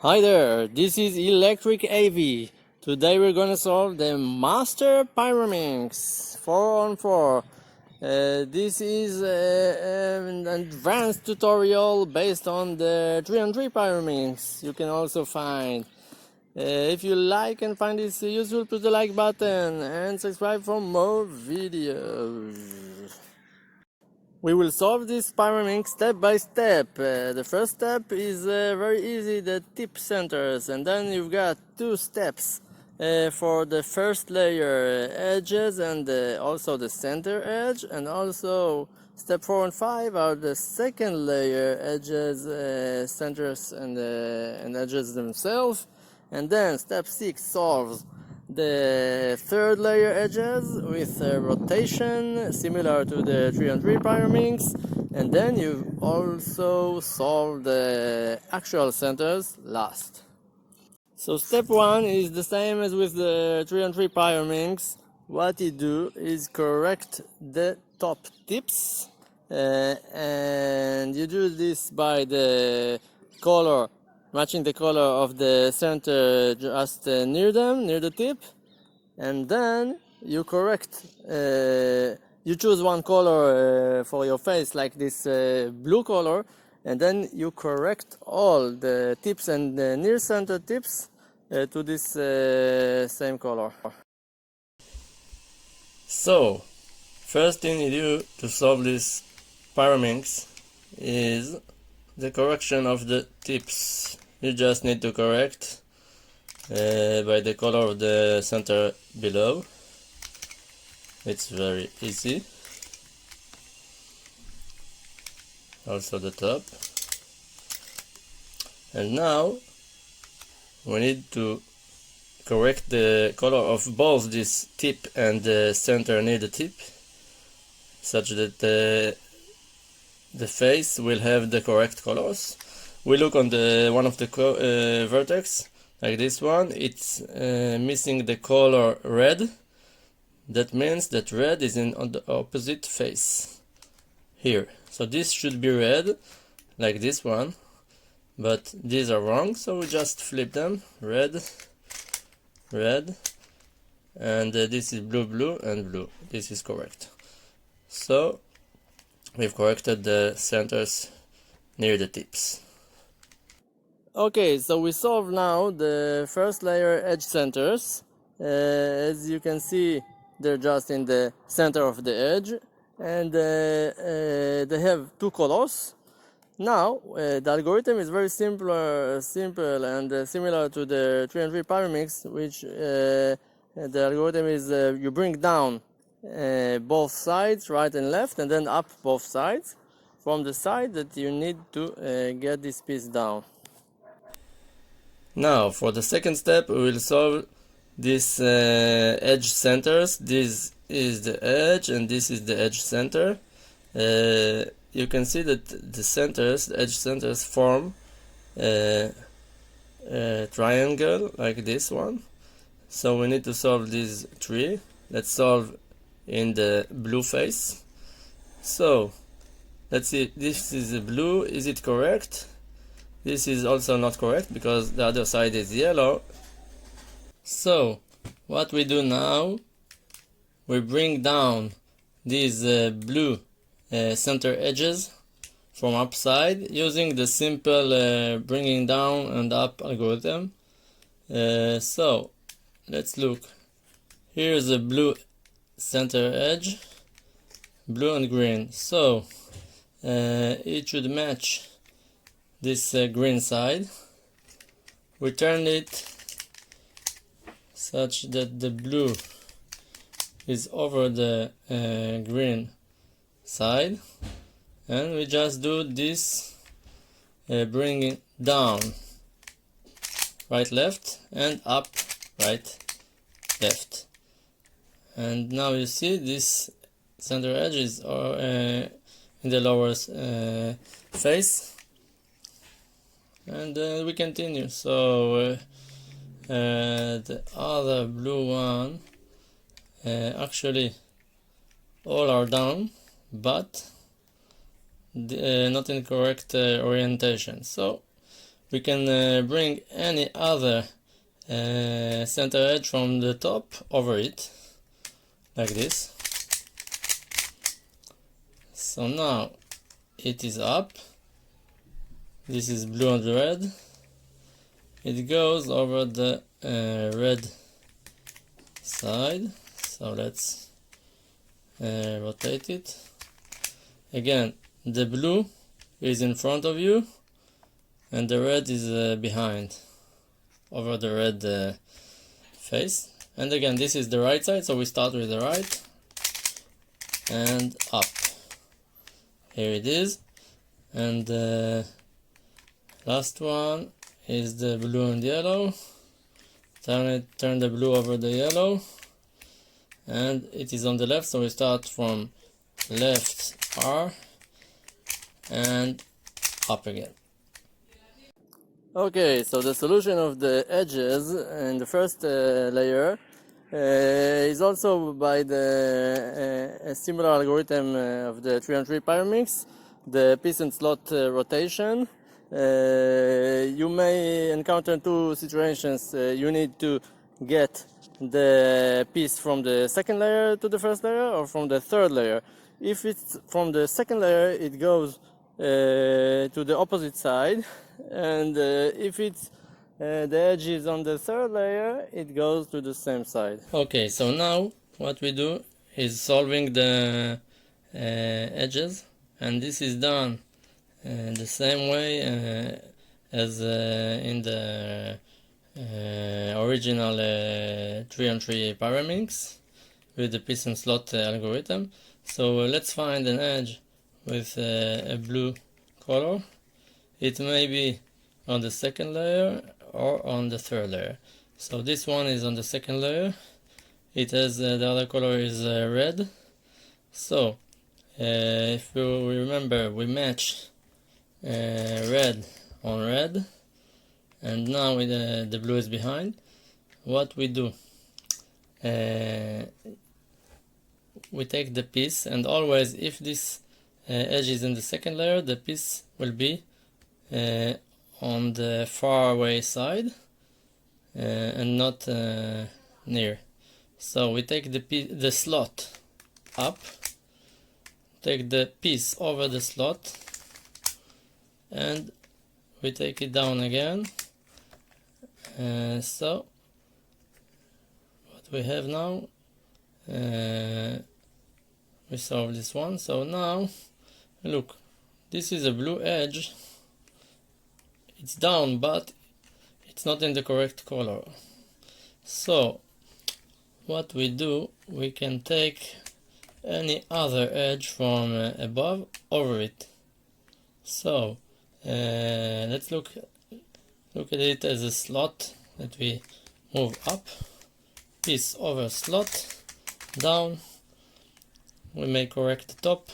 Hi there, this is ElectricAvi. Today we're gonna solve the Master Pyraminx 4x4. This is an advanced tutorial based on the 3x3 Pyraminx. You can also find. If you like and find this useful, put the like button and subscribe for more videos. We will solve this Pyraminx step by step. The first step is very easy, the tip centers, and then you've got two steps for the first layer edges and also the center edge, and also step 4 and 5 are the second layer edges, centers and edges themselves, and then step 6 solves the third layer edges with rotation similar to the 3x3 Pyraminx, and then you also solve the actual centers last. So step 1 is the same as with the 3x3 Pyraminx. What you do is correct the top tips, and you do this by the color, matching the color of the center just near them, near the tip, and then you correct, you choose one color for your face, like this blue color, and then you correct all the tips and the near center tips to this same color. So, first thing you do to solve this Pyraminx is the correction of the tips. You just need to correct by the color of the center below. It's very easy. Also the top. And now we need to correct the color of both this tip and the center near the tip, such that the face will have the correct colors. We look on the one of the vertex, like this one. It's missing the color red. That means that red is on the opposite face here. So this should be red, like this one, but these are wrong, so we just flip them. Red, red, and this is blue, blue, and blue. This is correct. So we've corrected the centers near the tips. Okay, so we solve now the first layer edge centers. As you can see, they're just in the center of the edge, and they have two colors. Now, the algorithm is very simple and similar to the 3x3 Pyraminx, which the algorithm is you bring down both sides, right and left, and then up both sides from the side that you need to get this piece down. Now, for the second step, we will solve these edge centers. This is the edge, and this is the edge center. You can see that the edge centers form a triangle like this one. So we need to solve these three. Let's solve in the blue face. So let's see, this is the blue. Is it correct? This is also not correct because the other side is yellow. So what we do now, we bring down these blue center edges from upside using the simple bringing down and up algorithm. So let's look. Here's a blue center edge, blue and green. So it should match this green side. We turn it such that the blue is over the green side, and we just do this bringing down, right left, and up, right left. And now you see this center edge is in the lower face, and we continue. So the other blue one, actually all are down, but not in correct orientation. So we can bring any other center edge from the top over it, like this. So now it is up. This is blue and red. It goes over the red side. So let's rotate it. Again, the blue is in front of you and the red is behind, over the red face. And again, this is the right side, so we start with the right and up. Here it is. And the last one is the blue and yellow. Turn the blue over the yellow, and it is on the left, so we start from left R and up again. Okay, so the solution of the edges in the first layer is also by the a similar algorithm of the 3-on-3 Pyraminx, the piece and slot rotation. You may encounter two situations. You need to get the piece from the second layer to the first layer, or from the third layer. If it's from the second layer, it goes to the opposite side, and if it's the edge is on the third layer, it goes to the same side. Okay, so now what we do is solving the edges, and this is done the same way as in the original 3-on-3 Pyraminx with the piece and slot algorithm. So let's find an edge with a blue color. It may be on the second layer or on the third layer. So this one is on the second layer. It has the other color is red. So if you remember, we match red on red, and now the blue is behind. What we do, we take the piece, and always if this edge is in the second layer, the piece will be on the far away side and not near. So we take the slot up, take the piece over the slot, and we take it down again. So what we have now, we solve this one. So now look, this is a blue edge. It's down, but it's not in the correct color. So what we do, we can take any other edge from above over it. So let's look at it as a slot that we move up, piece over slot, down. We may correct the top,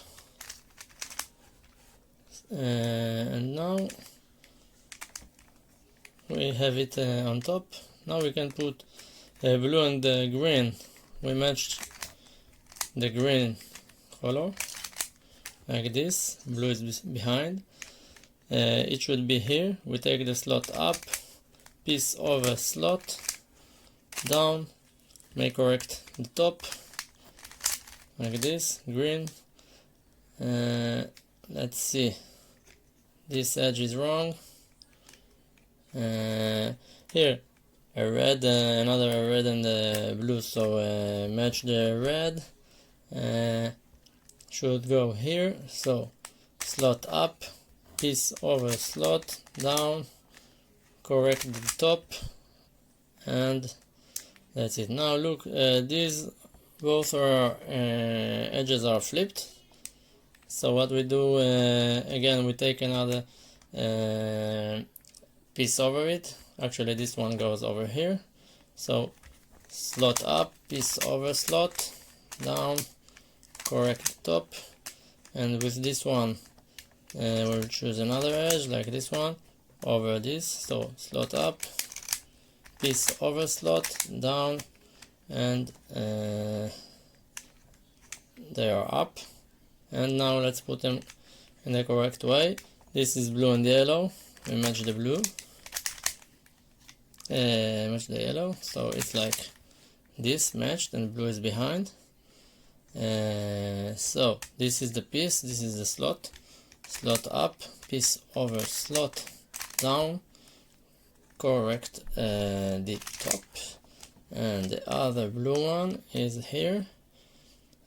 and now we have it on top. Now we can put blue and green. We matched the green color like this. Blue is behind. It should be here. We take the slot up, piece over slot, down, may correct the top like this, green. Let's see, this edge is wrong. Here a red, another red and blue, so match the red. Should go here. So slot up, piece over slot, down, correct the top, and that's it. Now look, these both are edges are flipped. So what we do, again, we take another piece over it. Actually this one goes over here. So slot up, piece over slot, down, correct the top, and with this one we'll choose another edge like this one over this. So slot up, piece over slot, down, and they are up. And now let's put them in the correct way. This is blue and yellow. We match the blue. match the yellow, so it's like this matched and blue is behind. So this is the piece, this is the slot up, piece over slot down, correct the top, and the other blue one is here,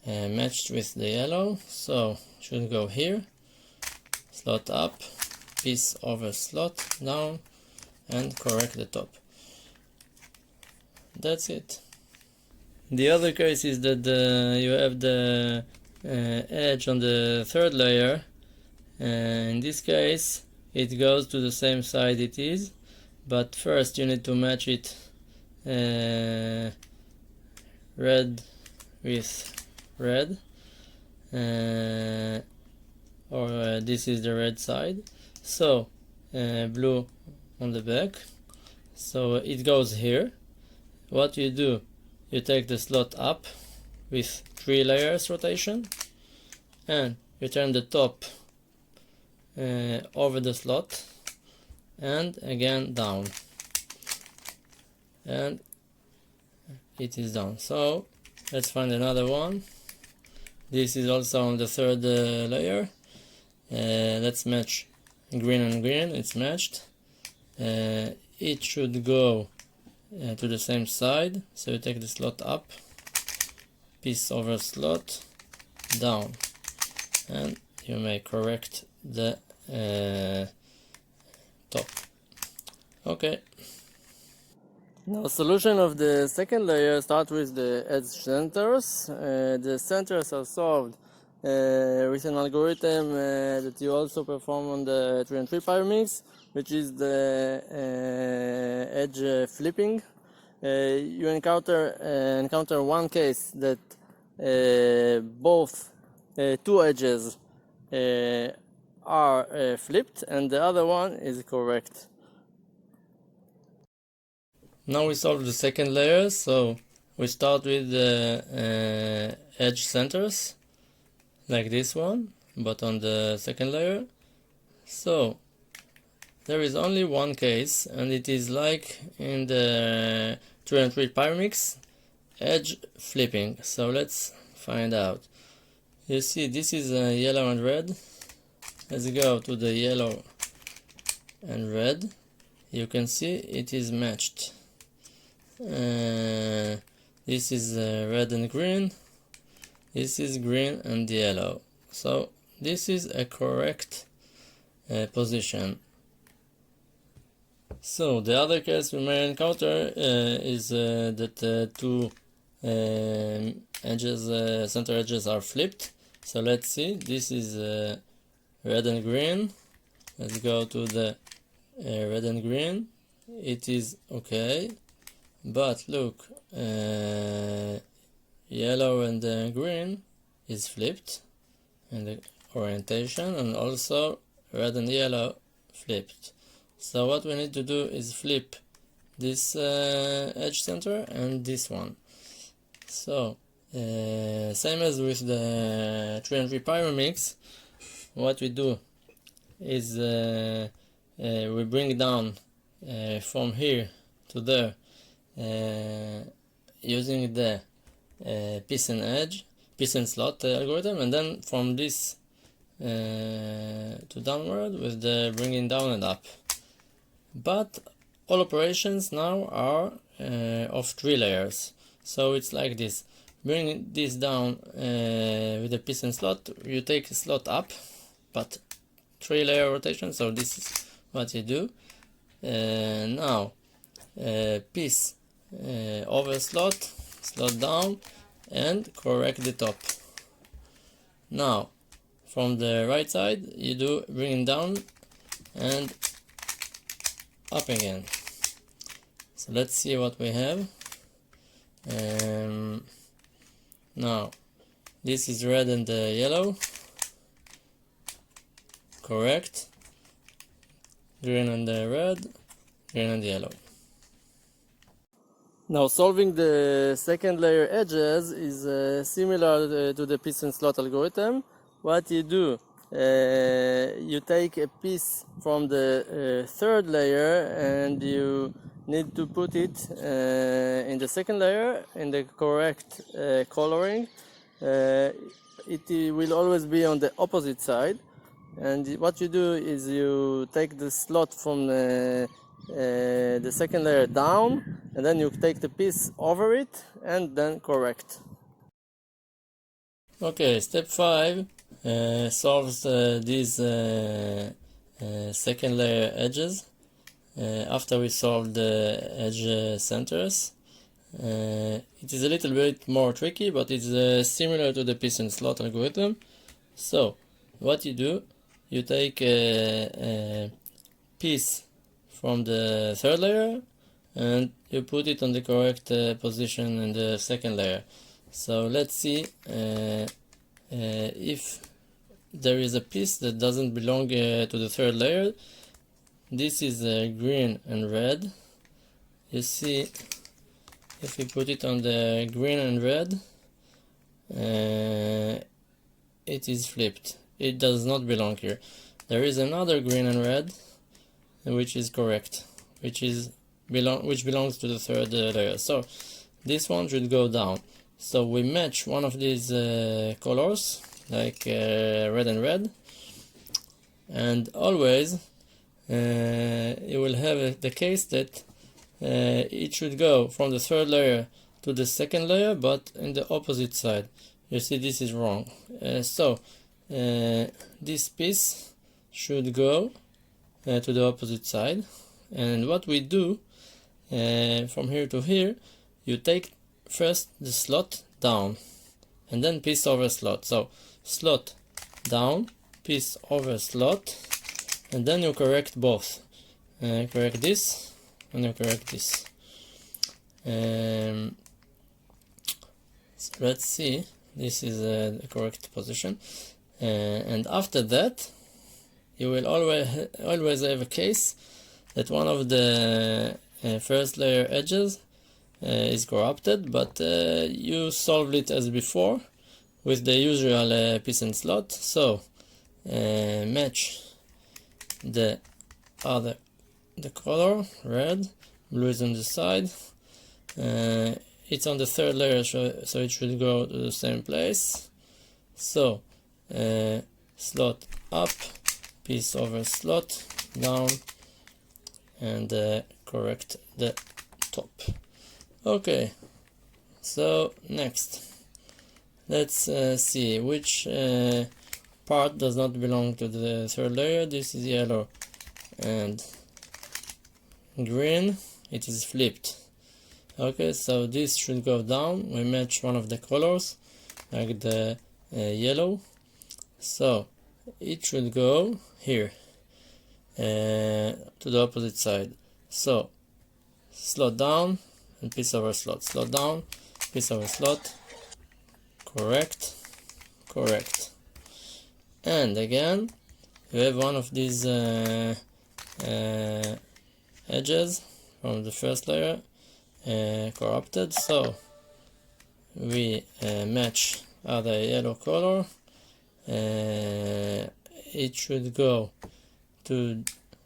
matched with the yellow, so should go here, slot up, piece over slot down, and correct the top. That's it. The other case is that you have the edge on the third layer. In this case it goes to the same side it is, but first you need to match it red with red, or this is the red side, so blue on the back, so it goes here. What you do, you take the slot up with 3 layers rotation and you turn the top over the slot and again down, and it is done. So let's find another one. This is also on the third layer. Let's match green and green. It's matched. It should go to the same side, so you take the slot up, piece over slot down, and you may correct the top. Okay. Now, solution of the second layer start with the edge centers. The centers are solved with an algorithm that you also perform on the 4x4 Pyraminx, which is the edge flipping. You encounter one case that both 2 edges are flipped and the other one is correct. Now we solve the second layer, so we start with the edge centers, like this one, but on the second layer. So there is only one case, and it is like in the 4x4 Pyraminx, edge flipping. So let's find out. You see, this is yellow and red. Let's go to the yellow and red. You can see it is matched. This is red and green, this is green and yellow, so this is a correct position. So the other case we may encounter is that 2 edges, center edges are flipped. So let's see, this is red and green. Let's go to the red and green. It is okay. But look, yellow and green is flipped in the orientation, and also red and yellow flipped. So what we need to do is flip this edge center and this one. So same as with the 4x4 Pyraminx, what we do is we bring down from here to there using the piece and slot algorithm, and then from this to downward with the bringing down and up. But all operations now are of 3 layers, so it's like this. Bring this down with the piece and slot, you take a slot up, but 3 layer rotation, so this is what you do. Now piece over slot down, and correct the top. Now from the right side you do bring down and up again. So let's see what we have. Now this is red and yellow, correct, green and red, green and yellow. Now solving the second layer edges is similar to the piece and slot algorithm. What you do, you take a piece from the third layer and you need to put it in the second layer in the correct coloring. It will always be on the opposite side, and what you do is you take the slot from the second layer down, and then you take the piece over it and then correct. Okay, step 5 solves these second layer edges. After we solve the edge centers, it is a little bit more tricky, but it's similar to the piece and slot algorithm. So what you do, you take a piece from the third layer and you put it on the correct position in the second layer. So let's see if there is a piece that doesn't belong to the third layer. This is green and red. You see, if we put it on the green and red, it is flipped. It does not belong here. There is another green and red, which is correct, which belongs to the third layer. So this one should go down. So we match one of these colors, like red and red, and always you will have the case that it should go from the third layer to the second layer, but in the opposite side. You see, this is wrong. So this piece should go to the opposite side, and what we do from here to here, you take first the slot down and then piece over slot. So slot down, piece over slot, and then you correct both. Correct this and you correct this. So let's see, this is the correct position, and after that you will always have a case that one of the first layer edges is corrupted, but you solved it as before with the usual piece and slot. So match the color, red, blue is on the side, it's on the third layer, so it should go to the same place. So slot up, piece over slot, down, and correct the top. Okay, so next let's see which part does not belong to the third layer. This is yellow and green, it is flipped. Okay, so this should go down. We match one of the colors, like the yellow, so it should go here to the opposite side. So slot down and piece over slot, slot down, piece over slot, correct, correct. And again you have one of these edges from the first layer corrupted, so we match other yellow color. It should go to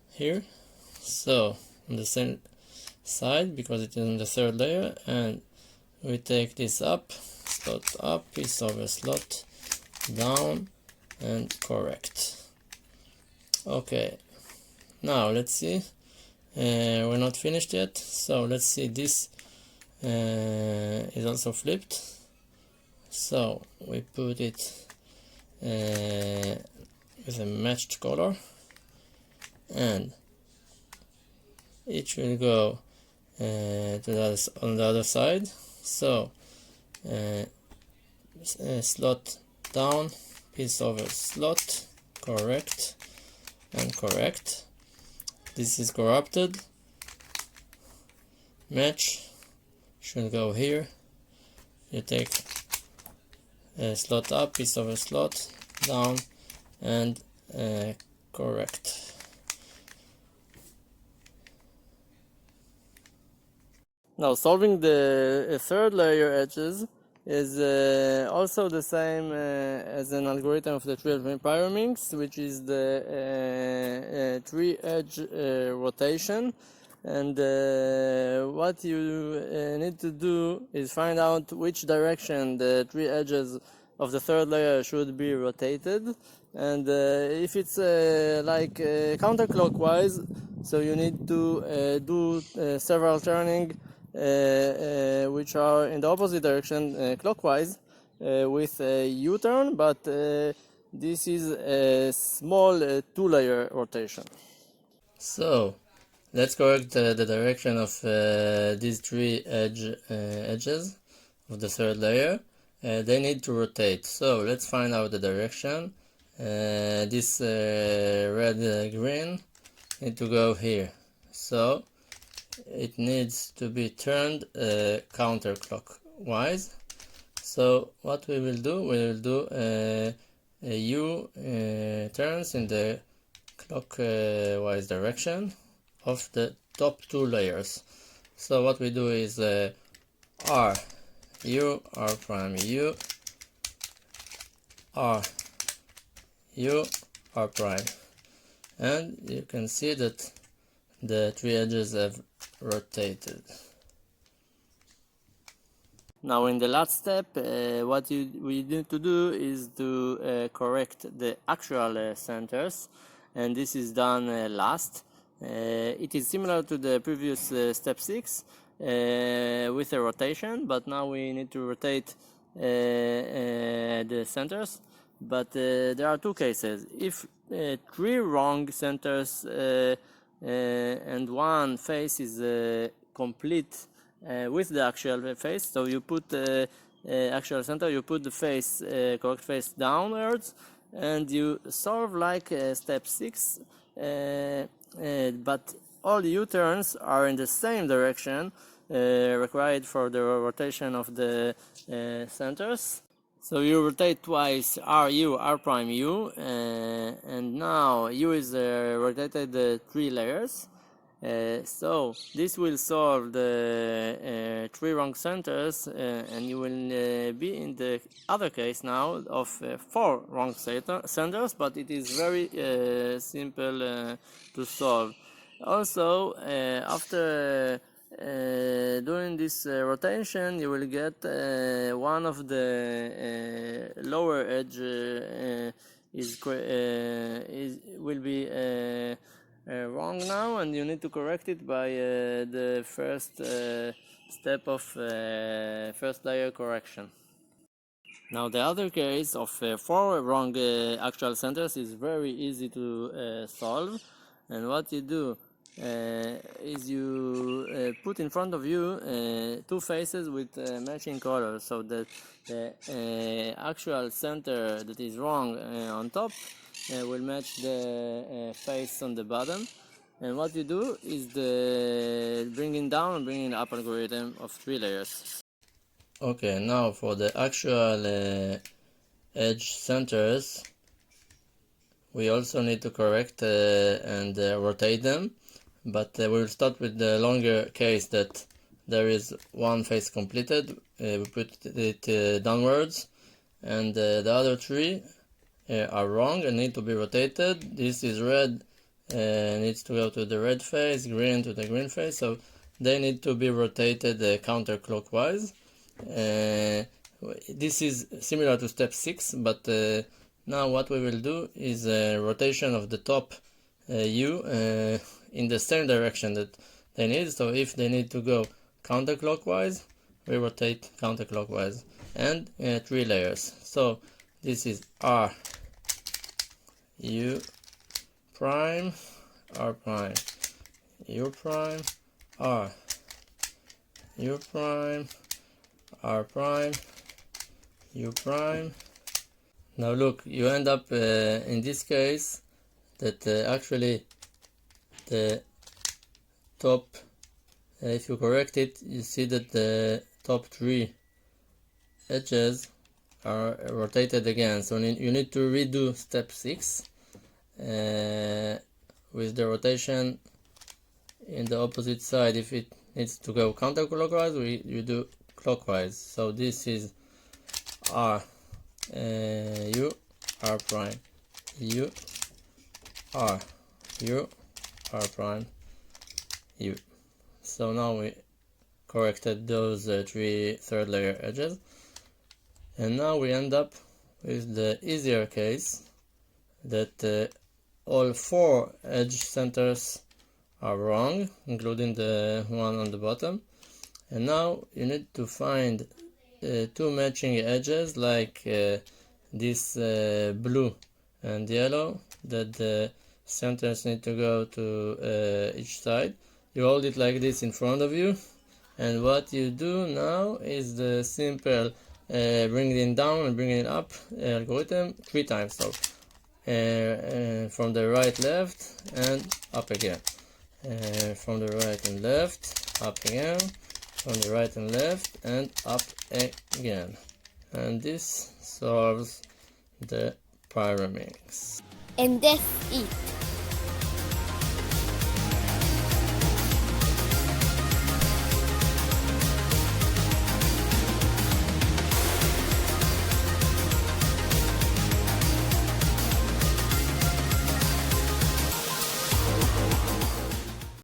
here, so on the same side because it is in the third layer, and we take this up, slot up, piece over slot, down, and correct. Okay, now let's see, we're not finished yet, so let's see, this is also flipped, so we put it with a matched color, and it should go on the other side. So slot down, piece over slot, correct, and correct. This is corrupted. Match should go here. You take slot up, piece over slot, down, and correct. Now solving the third layer edges is also the same as an algorithm of the 4x4 Pyraminx, which is the 3-edge rotation. and what you need to do is find out which direction the three edges of the third layer should be rotated, and if it's counterclockwise, so you need to do several turning which are in the opposite direction, clockwise, with a U-turn, but this is a small two-layer rotation. So let's correct the direction of these three edges of the third layer. They need to rotate. So let's find out the direction. This red green need to go here. So it needs to be turned counterclockwise. So what we will do a U turns in the clockwise direction of the top two layers. So what we do is R, U, R prime, U, R, U, R prime. And you can see that the three edges have rotated. Now in the last step, what we need to do is to correct the actual centers, and this is done last. It is similar to the previous step 6 with a rotation, but now we need to rotate the centers. But there are two cases. If three wrong centers and one face is complete with the actual face, so you put the actual center, you put the face, correct face downwards, and you solve like step 6, but all U-turns are in the same direction required for the rotation of the centers. So you rotate twice RU, R prime U, and now U is rotated 3 layers. So this will solve the 3 wrong centers, and you will be in the other case now of 4 wrong centers, but it is very simple to solve. Also, after doing this rotation, you will get one of the lower edge will be wrong now, and you need to correct it by the first step of first layer correction. Now the other case of 4 wrong actual centers is very easy to solve, and what you do is you put in front of you 2 faces with matching colors, so that the actual center that is wrong on top will match the face on the bottom. And what you do is bringing down and bringing up algorithm of 3 layers. Okay, now for the actual edge centers, we also need to correct and rotate them, but we'll start with the longer case that there is one face completed. We put it downwards, and the other 3 are wrong and need to be rotated. This is red, needs to go to the red face, green to the green face, so they need to be rotated counterclockwise. This is similar to step 6, but now what we will do is a rotation of the top U in the same direction that they need. So if they need to go counterclockwise, we rotate counterclockwise, and 3 layers. So this is R, U prime, R prime, U prime, R, U prime, R prime, U prime. Now look, you end up in this case that actually the top, if you correct it, you see that the top 3 edges are rotated again. So you need to redo step 6 with the rotation in the opposite side. If it needs to go counterclockwise, we do clockwise. So this is R, U, R prime, U, R, U, R prime, U. So now we corrected those 3 third layer edges, and now we end up with the easier case that all 4 edge centers are wrong, including the one on the bottom. And now you need to find 2 matching edges, like this blue and yellow, that the centers need to go to each side. You hold it like this in front of you, and what you do now is the simple bring it down and bring it up algorithm 3 times. So from the right, left, and up again. From the right and left, up again. From the right and left, and up again. And this solves the Pyraminx. And that's it.